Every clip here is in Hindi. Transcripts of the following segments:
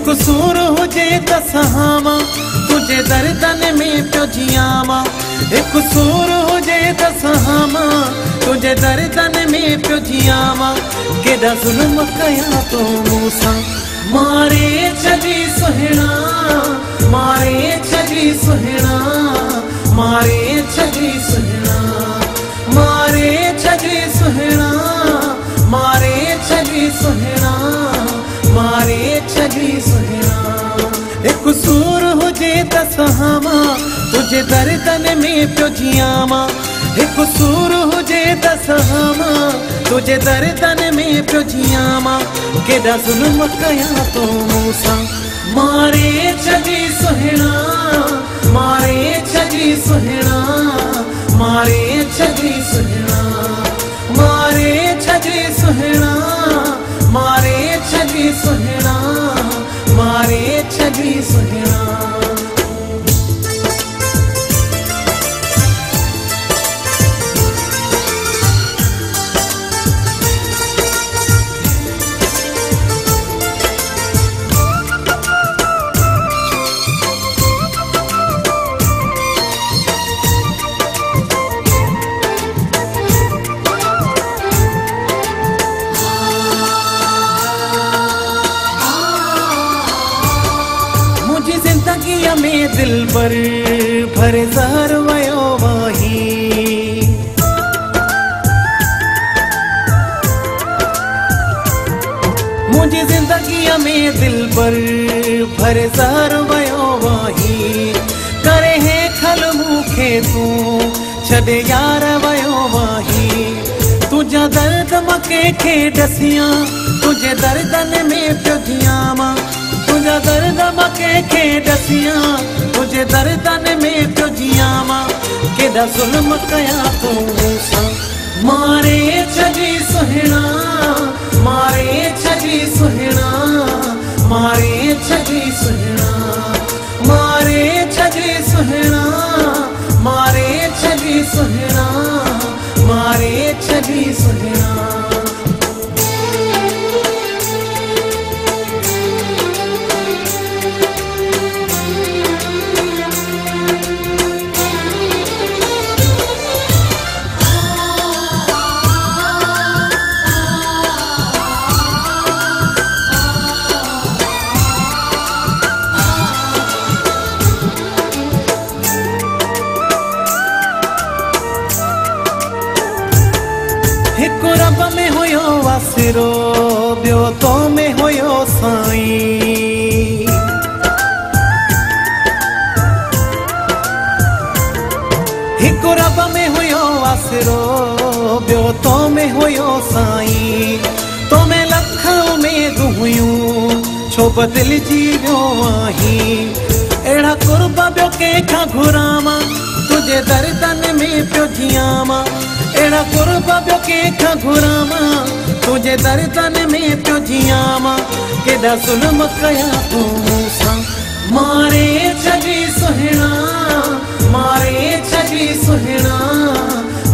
कसूर हुजे त सहामा तुझे दर्दन में पियो जियामा, कसूर हुजे त सहामा तुझे दर्दन में पियो जियामा। केॾा ज़ुल्म कया तो मूंसां मारे छॾी सुहिणा, मारे छॾी सुहिणा, मारे छॾी सुहिणा, मारे छॾी सुहिणा, मारे छॾी सुहिणा, मारे छॾी सुहिणा। कसूर हुजे त सहामा तुझे दर्दन में पियो जियामा, कसूर हुजे त सहामा तुझे दर्दन में पियो जियामा। केॾा ज़ुल्म कया तो मूंसां मारे छॾी सुहिणा, मारे छॾी सुहिणा, मारे छॾी सुहिणा, मारे छॾी सुहिणा, मारे छॾी सुहिणा, मारे छॾी सुहिणा। में दिल पर भरे ज़हर वयो वाही, मुझी जिंदगी में दिल पर भरे ज़हर वयो वाही। करे है खल मूंखे तू छॾे यार वयो वाही। तुझा दर्द मके खे डसिया तुझे दर्दन में पियो जियामा, तुझा दर्द मके खे डसिया तुझे दर्दन में पियो जियामा। केॾा ज़ुल्म कया तो मूंसां मारे छॾी सुहिणा, मारे छॾी सुहिणा, मारे छॾी सुहिणा, मारे छॾी सुहिणा, मारे छॾी सुहिणा, मारे छॾी सुहिणा। हिकु रब में हुयो वासिरो ॿियो तो में हुयो साईं। हिकु रब में हुयो वासिरो ॿियो तो में हुयो साईं। तो में लख उमेदूं हुयूं छो बदिलजी वियो आहीं। अहिड़ा कुर्ब ॿियो कंहिंखां घुरामा तुझे दर्दन में पियो जियामा। अहिड़ा कुर्ब ॿियो कंहिंखां घुरामा तुझे दर्दन में पियो जियामा। केॾा ज़ुल्म कया तूं मूंसां मारे छॾी सुहिणा, मारे छॾी सुहिणा,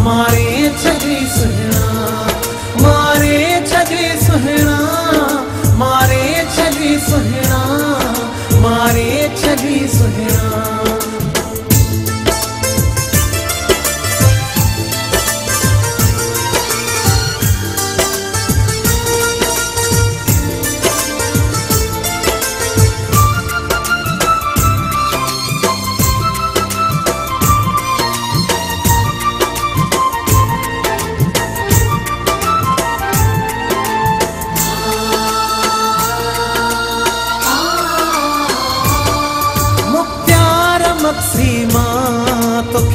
मारे छॾी सुहिणा, मारे छॾी सुहिणा, मारे छॾी सुहिणा, मारे छॾी सुहिणा।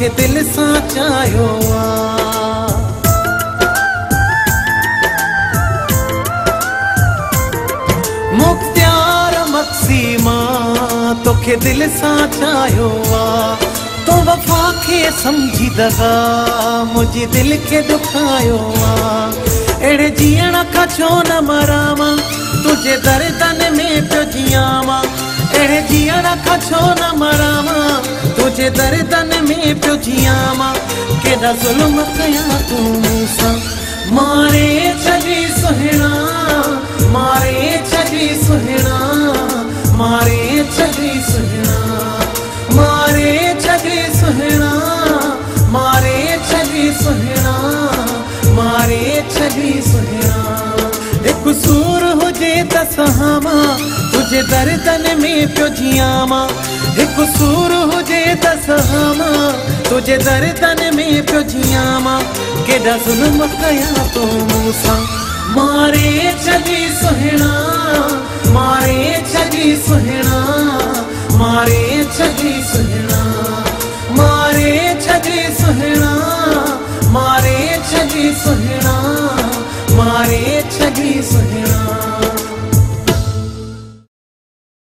तोखे दिल सां चाहियो आ। मुख्तियार मक़सीमा तोखे दिल सां चाहियो आ। तो वफ़ा खे समझी दगा मुझे दिल के दुखायो आ। एड़े जीअण खां छो न मरावा तुझे दर्दन में पियो जियावा। एड़े जीअण खां छो न मरावा तुझे दर्दन में पियो जियावा। केॾा ज़ुल्म कया तूं मूंसां मारे छॾी सुहिणा, मारे छॾी सुहिणा, मारे छॾी सुहिणा, मारे छॾी सुहिणा, मारे छॾी सुहिणा, मारे छॾी सुहिणा। हिकु सूर हुजे त सहामा तुझे दर्दन में पियो जियामा। हिकु सूर हुजे त सहामा तुझे दर्दन में पियो जियामा। केॾा ज़ुल्म कया तूं मूंसां मारे छॾी सुहिणा, मारे छॾी सुहिणा,